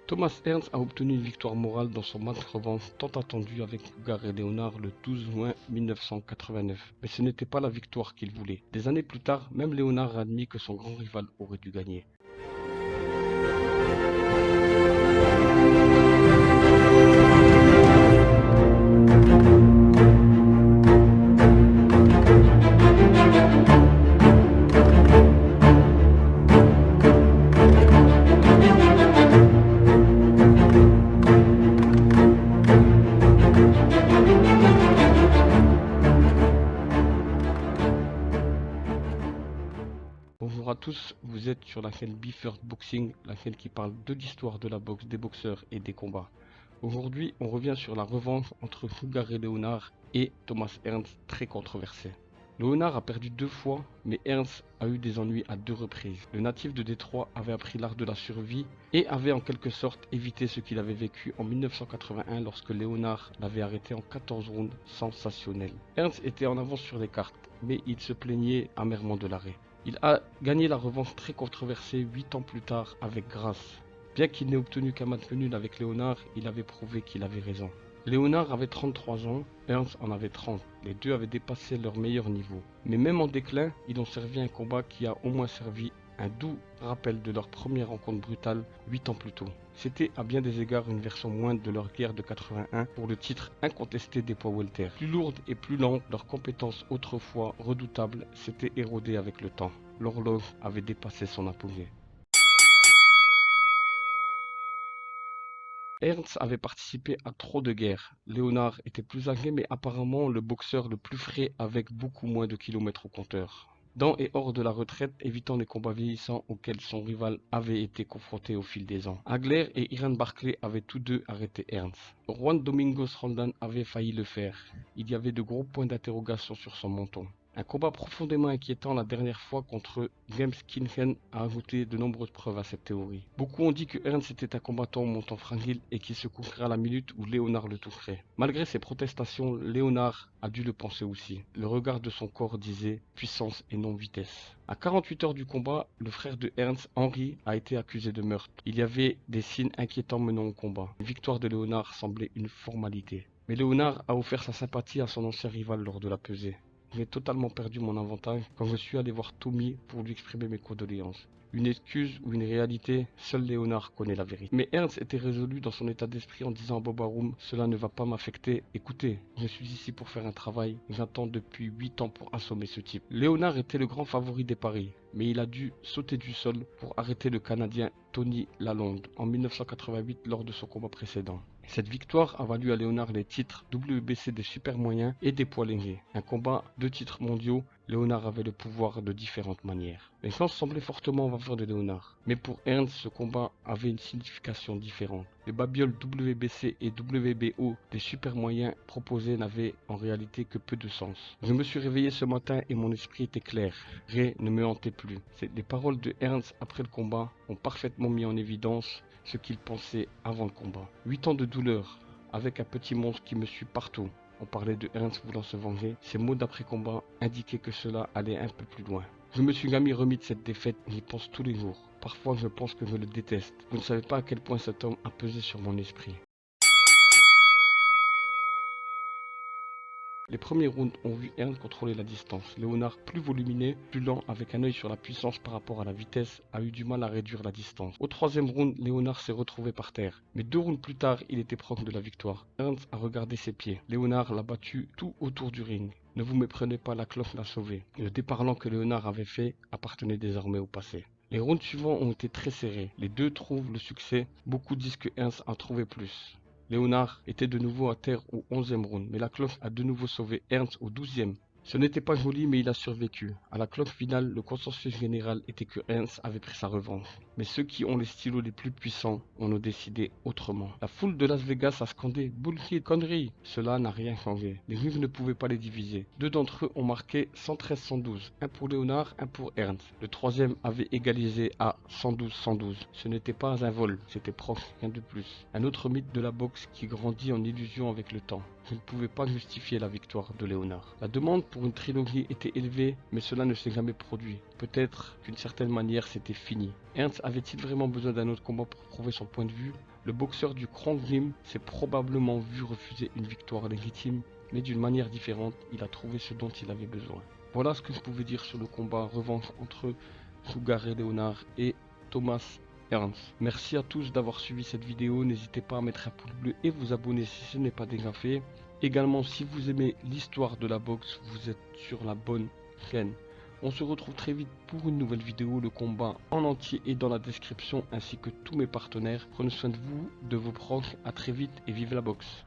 Thomas Ernst a obtenu une victoire morale dans son match revanche tant attendu avec Hugar et Léonard le 12 juin 1989. Mais ce n'était pas la victoire qu'il voulait. Des années plus tard, même Léonard a admis que son grand rival aurait dû gagner. Bonjour à tous, vous êtes sur la chaîne BeFirst Boxing, la chaîne qui parle de l'histoire de la boxe, des boxeurs et des combats. Aujourd'hui, on revient sur la revanche entre Hugar et Léonard et Thomas Ernst, très controversé. Léonard a perdu 2 fois, mais Ernst a eu des ennuis à 2 reprises. Le natif de Détroit avait appris l'art de la survie et avait en quelque sorte évité ce qu'il avait vécu en 1981 lorsque Léonard l'avait arrêté en 14 rounds sensationnels. Ernst était en avance sur les cartes, mais il se plaignait amèrement de l'arrêt. Il a gagné la revanche très controversée 8 ans plus tard avec grâce. Bien qu'il n'ait obtenu qu'un match nul avec Léonard, il avait prouvé qu'il avait raison. Léonard avait 33 ans, Ernst en avait 30. Les deux avaient dépassé leur meilleur niveau. Mais même en déclin, ils ont servi un combat qui a au moins servi un doux rappel de leur première rencontre brutale 8 ans plus tôt. C'était à bien des égards une version moindre de leur guerre de 81 pour le titre incontesté des poids welter. Plus lourde et plus lente, leurs compétences autrefois redoutables s'étaient érodées avec le temps. L'horloge avait dépassé son apogée. Ernst avait participé à trop de guerres. Léonard était plus âgé mais apparemment le boxeur le plus frais avec beaucoup moins de kilomètres au compteur. Dans et hors de la retraite, évitant les combats vieillissants auxquels son rival avait été confronté au fil des ans. Hagler et Iran Barclay avaient tous deux arrêté Ernst. Juan Domingos Roldan avait failli le faire. Il y avait de gros points d'interrogation sur son menton. Un combat profondément inquiétant la dernière fois contre James Kinchen a ajouté de nombreuses preuves à cette théorie. Beaucoup ont dit que Ernst était un combattant au menton fragile et qu'il se coucherait à la minute où Léonard le toucherait. Malgré ses protestations, Léonard a dû le penser aussi. Le regard de son corps disait puissance et non vitesse. À 48 heures du combat, le frère de Ernst, Henry, a été accusé de meurtre. Il y avait des signes inquiétants menant au combat. La victoire de Léonard semblait une formalité. Mais Léonard a offert sa sympathie à son ancien rival lors de la pesée. J'ai totalement perdu mon avantage quand je suis allé voir Tommy pour lui exprimer mes condoléances. Une excuse ou une réalité, seul Léonard connaît la vérité. Mais Ernst était résolu dans son état d'esprit en disant à Bob Arum, cela ne va pas m'affecter. Écoutez, je suis ici pour faire un travail, j'attends depuis 8 ans pour assommer ce type. Léonard était le grand favori des paris, mais il a dû sauter du sol pour arrêter le Canadien Tony Lalonde en 1988 lors de son combat précédent. Cette victoire a valu à Léonard les titres WBC des super moyens et des poids légers. Un combat, 2 titres mondiaux, Léonard avait le pouvoir de différentes manières. Les chances semblaient fortement en faveur de Léonard. Mais pour Ernst, ce combat avait une signification différente. Les babioles WBC et WBO des super moyens proposés n'avaient en réalité que peu de sens. Je me suis réveillé ce matin et mon esprit était clair. Ray ne me hantait plus. Les paroles de Ernst après le combat ont parfaitement mis en évidence ce qu'il pensait avant le combat. 8 ans de douleur, avec un petit monstre qui me suit partout. On parlait de Ernst voulant se venger. Ces mots d'après-combat indiquaient que cela allait un peu plus loin. Je me suis jamais remis de cette défaite, j'y pense tous les jours. Parfois je pense que je le déteste. Vous ne savez pas à quel point cet homme a pesé sur mon esprit. Les premiers rounds ont vu Ernst contrôler la distance. Léonard, plus volumineux, plus lent, avec un œil sur la puissance par rapport à la vitesse, a eu du mal à réduire la distance. Au 3e round, Léonard s'est retrouvé par terre. Mais 2 rounds plus tard, il était proche de la victoire. Ernst a regardé ses pieds. Léonard l'a battu tout autour du ring. Ne vous méprenez pas, la cloche l'a sauvé. Le départ lent que Léonard avait fait appartenait désormais au passé. Les rounds suivants ont été très serrés. Les deux trouvent le succès. Beaucoup disent que Ernst a trouvé plus. Léonard était de nouveau à terre au 11e round, mais la cloche a de nouveau sauvé Ernst au 12e. Ce n'était pas joli, mais il a survécu. À la cloche finale, le consensus général était que Ernst avait pris sa revanche. Mais ceux qui ont les stylos les plus puissants en ont décidé autrement. La foule de Las Vegas a scandé « Bullshit, connerie !» Cela n'a rien changé. Les juges ne pouvaient pas les diviser. 2 d'entre eux ont marqué 113-112. Un pour Léonard, un pour Ernst. Le 3e avait égalisé à 112-112. Ce n'était pas un vol, c'était proche, rien de plus. Un autre mythe de la boxe qui grandit en illusion avec le temps. Je ne pouvais pas justifier la victoire de Léonard. La demande pour pour une trilogie était élevé, mais cela ne s'est jamais produit. Peut-être d'une certaine manière c'était fini. Ernst avait-il vraiment besoin d'un autre combat pour prouver son point de vue? Le boxeur du Krang Gym s'est probablement vu refuser une victoire légitime, mais d'une manière différente, il a trouvé ce dont il avait besoin. Voilà ce que je pouvais dire sur le combat revanche entre Sugar Ray Leonard et Thomas Ernst. Merci à tous d'avoir suivi cette vidéo, n'hésitez pas à mettre un pouce bleu et vous abonner si ce n'est pas déjà fait. Également, si vous aimez l'histoire de la boxe, vous êtes sur la bonne chaîne. On se retrouve très vite pour une nouvelle vidéo, le combat en entier est dans la description ainsi que tous mes partenaires. Prenez soin de vous, de vos proches, à très vite et vive la boxe.